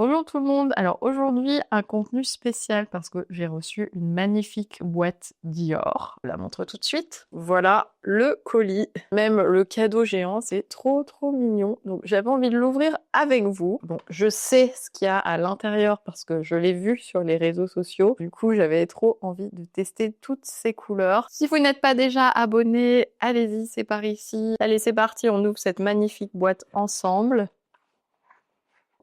Bonjour tout le monde. Alors aujourd'hui, un contenu spécial parce que j'ai reçu une magnifique boîte Dior. Je la montre tout de suite. Voilà le colis. Même le cadeau géant, c'est trop mignon. Donc j'avais envie de l'ouvrir avec vous. Bon, je sais ce qu'il y a à l'intérieur parce que je l'ai vu sur les réseaux sociaux. Du coup, j'avais trop envie de tester toutes ces couleurs. Si vous n'êtes pas déjà abonné, allez-y, c'est par ici. Allez, c'est parti, on ouvre cette magnifique boîte ensemble.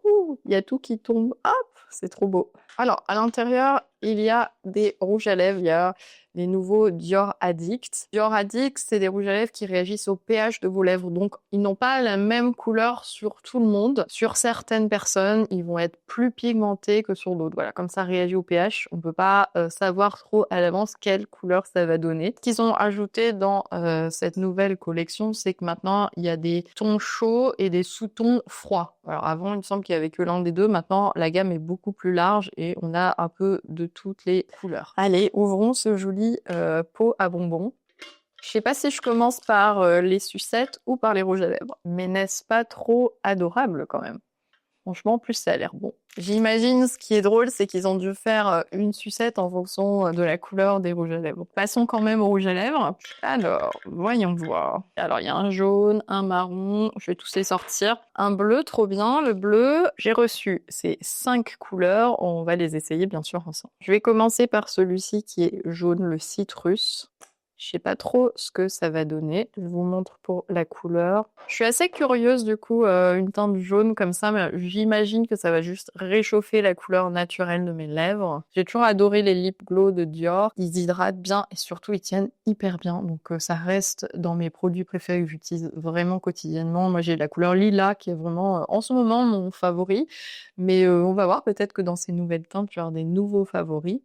Ouh, il y a tout qui tombe. Hop, c'est trop beau. Alors, à l'intérieur, il y a des rouges à lèvres. Il y a les nouveaux Dior Addict. Dior Addict, c'est des rouges à lèvres qui réagissent au pH de vos lèvres. Donc, ils n'ont pas la même couleur sur tout le monde. Sur certaines personnes, ils vont être plus pigmentés que sur d'autres. Voilà, comme ça réagit au pH. On peut pas savoir trop à l'avance quelle couleur ça va donner. Ce qu'ils ont ajouté dans cette nouvelle collection, c'est que maintenant, il y a des tons chauds et des sous-tons froids. Alors, avant, il me semble qu'il y avait que l'un des deux. Maintenant, la gamme est beaucoup plus large et on a un peu de toutes les couleurs. Allez, ouvrons ce joli pot à bonbons. Je sais pas si je commence par les sucettes ou par les rouges à lèvres, mais n'est-ce pas trop adorable quand même? Franchement, en plus, ça a l'air bon. J'imagine, ce qui est drôle, c'est qu'ils ont dû faire une sucette en fonction de la couleur des rouges à lèvres. Passons quand même aux rouges à lèvres. Alors, voyons voir. Alors, il y a un jaune, un marron, je vais tous les sortir. Un bleu, trop bien. Le bleu, j'ai reçu ces 5 couleurs. On va les essayer, bien sûr, ensemble. Je vais commencer par celui-ci qui est jaune, le citrus. Je sais pas trop ce que ça va donner. Je vous montre pour la couleur. Je suis assez curieuse du coup, une teinte jaune comme ça, mais j'imagine que ça va juste réchauffer la couleur naturelle de mes lèvres. J'ai toujours adoré les lip gloss de Dior. Ils hydratent bien et surtout ils tiennent hyper bien. Donc ça reste dans mes produits préférés que j'utilise vraiment quotidiennement. Moi j'ai la couleur lilas qui est vraiment en ce moment mon favori. Mais on va voir peut-être que dans ces nouvelles teintes, tu vas avoir des nouveaux favoris.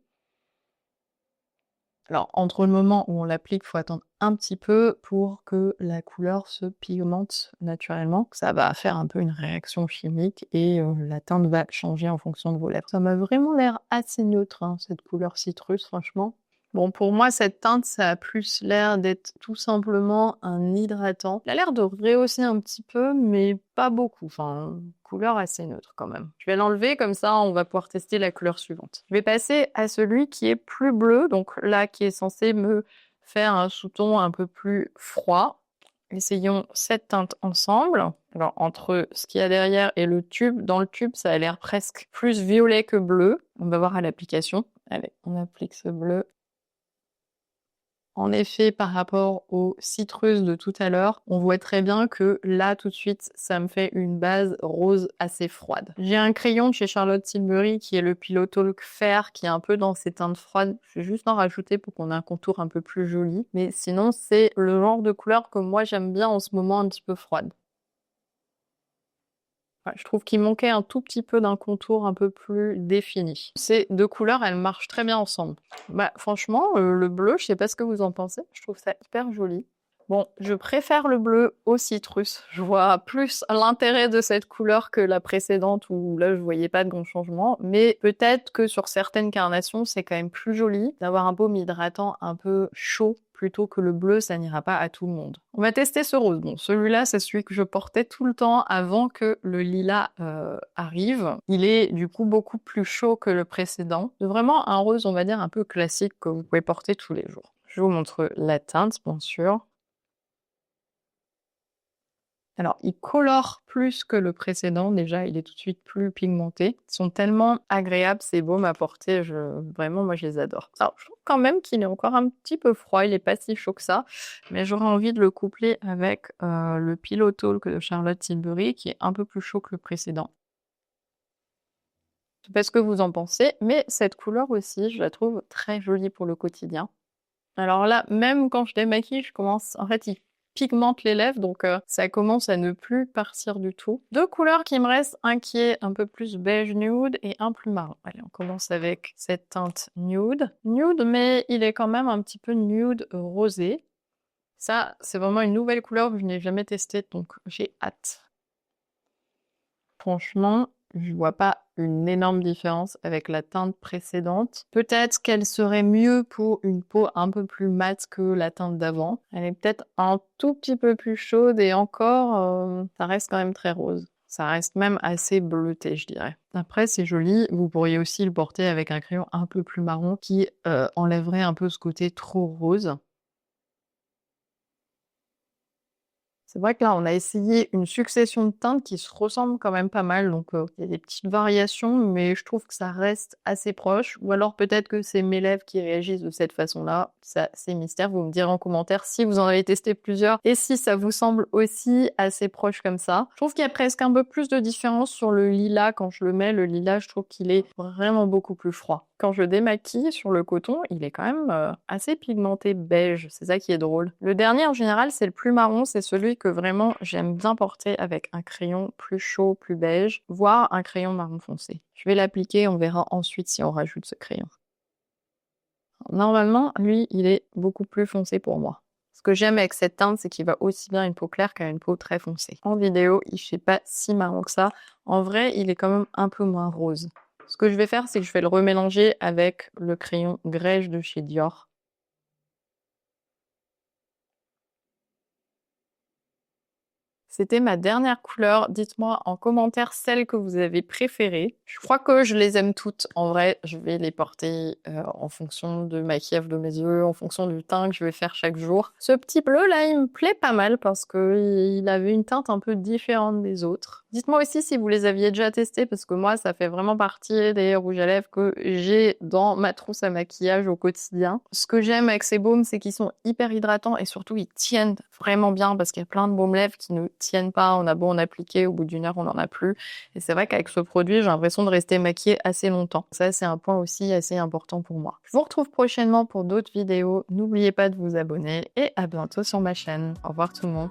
Alors, entre le moment où on l'applique, il faut attendre un petit peu pour que la couleur se pigmente naturellement. Ça va faire un peu une réaction chimique et la teinte va changer en fonction de vos lèvres. Ça m'a vraiment l'air assez neutre, hein, cette couleur citrus, franchement. Bon, pour moi, cette teinte, ça a plus l'air d'être tout simplement un hydratant. Il a l'air de rehausser un petit peu, mais pas beaucoup. Enfin, couleur assez neutre quand même. Je vais l'enlever, comme ça, on va pouvoir tester la couleur suivante. Je vais passer à celui qui est plus bleu, donc là, qui est censé me faire un sous-ton un peu plus froid. Essayons cette teinte ensemble. Alors, entre ce qu'il y a derrière et le tube, dans le tube, ça a l'air presque plus violet que bleu. On va voir à l'application. Allez, on applique ce bleu. En effet, par rapport au citrus de tout à l'heure, on voit très bien que là, tout de suite, ça me fait une base rose assez froide. J'ai un crayon de chez Charlotte Tilbury qui est le Pillow Talk Fair, qui est un peu dans ces teintes froides. Je vais juste en rajouter pour qu'on ait un contour un peu plus joli. Mais sinon, c'est le genre de couleur que moi, j'aime bien en ce moment un petit peu froide. Ouais, je trouve qu'il manquait un tout petit peu d'un contour un peu plus défini. Ces deux couleurs, elles marchent très bien ensemble. Bah, franchement, le bleu, je sais pas ce que vous en pensez, je trouve ça hyper joli. Bon, je préfère le bleu au citrus. Je vois plus l'intérêt de cette couleur que la précédente où là, je voyais pas de grand changement. Mais peut-être que sur certaines carnations, c'est quand même plus joli d'avoir un baume hydratant un peu chaud plutôt que le bleu, ça n'ira pas à tout le monde. On va tester ce rose. Bon, celui-là, c'est celui que je portais tout le temps avant que le lilas arrive. Il est du coup beaucoup plus chaud que le précédent. C'est vraiment un rose, on va dire, un peu classique que vous pouvez porter tous les jours. Je vous montre la teinte, bien sûr. Alors, il colore plus que le précédent. Déjà, il est tout de suite plus pigmenté. Ils sont tellement agréables, ces baumes à porter. Vraiment, moi, je les adore. Alors, je trouve quand même qu'il est encore un petit peu froid. Il est pas si chaud que ça. Mais j'aurais envie de le coupler avec le Pillow Talk de Charlotte Tilbury, qui est un peu plus chaud que le précédent. Je sais pas ce que vous en pensez, mais cette couleur aussi, je la trouve très jolie pour le quotidien. Alors là, même quand je démaquille, je commence... En fait, il pigmente les lèvres, donc ça commence à ne plus partir du tout. Deux couleurs qui me restent, un qui est un peu plus beige nude et un plus marron. Allez, on commence avec cette teinte nude. Nude, mais il est quand même un petit peu nude rosé. Ça, c'est vraiment une nouvelle couleur que je n'ai jamais testée, donc j'ai hâte. Franchement, je vois pas une énorme différence avec la teinte précédente. Peut-être qu'elle serait mieux pour une peau un peu plus mate que la teinte d'avant. Elle est peut-être un tout petit peu plus chaude et encore, ça reste quand même très rose. Ça reste même assez bleuté, je dirais. Après, c'est joli. Vous pourriez aussi le porter avec un crayon un peu plus marron qui enlèverait un peu ce côté trop rose. C'est vrai que là, on a essayé une succession de teintes qui se ressemblent quand même pas mal, donc il y a des petites variations, mais je trouve que ça reste assez proche. Ou alors peut-être que c'est mes lèvres qui réagissent de cette façon-là. Ça, c'est mystère. Vous me direz en commentaire si vous en avez testé plusieurs et si ça vous semble aussi assez proche comme ça. Je trouve qu'il y a presque un peu plus de différence sur le lilas quand je le mets. Le lilas, je trouve qu'il est vraiment beaucoup plus froid. Quand je démaquille sur le coton, il est quand même assez pigmenté beige. C'est ça qui est drôle. Le dernier, en général, c'est le plus marron. C'est celui que vraiment j'aime bien porter avec un crayon plus chaud, plus beige, voire un crayon marron foncé. Je vais l'appliquer, on verra ensuite si on rajoute ce crayon. Normalement, lui, il est beaucoup plus foncé pour moi. Ce que j'aime avec cette teinte, c'est qu'il va aussi bien à une peau claire qu'à une peau très foncée. En vidéo, il ne fait pas si marron que ça. En vrai, il est quand même un peu moins rose. Ce que je vais faire, c'est que je vais le remélanger avec le crayon Grège de chez Dior. C'était ma dernière couleur. Dites-moi en commentaire celle que vous avez préférée. Je crois que je les aime toutes. En vrai, je vais les porter en fonction de maquillage de mes yeux, en fonction du teint que je vais faire chaque jour. Ce petit bleu là, il me plaît pas mal parce qu'il avait une teinte un peu différente des autres. Dites-moi aussi si vous les aviez déjà testés parce que moi, ça fait vraiment partie des rouges à lèvres que j'ai dans ma trousse à maquillage au quotidien. Ce que j'aime avec ces baumes, c'est qu'ils sont hyper hydratants et surtout ils tiennent vraiment bien parce qu'il y a plein de baumes lèvres qui ne tiennent pas. On a beau en appliquer, au bout d'une heure, on n'en a plus. Et c'est vrai qu'avec ce produit, j'ai l'impression de rester maquillée assez longtemps. Ça, c'est un point aussi assez important pour moi. Je vous retrouve prochainement pour d'autres vidéos. N'oubliez pas de vous abonner et à bientôt sur ma chaîne. Au revoir tout le monde.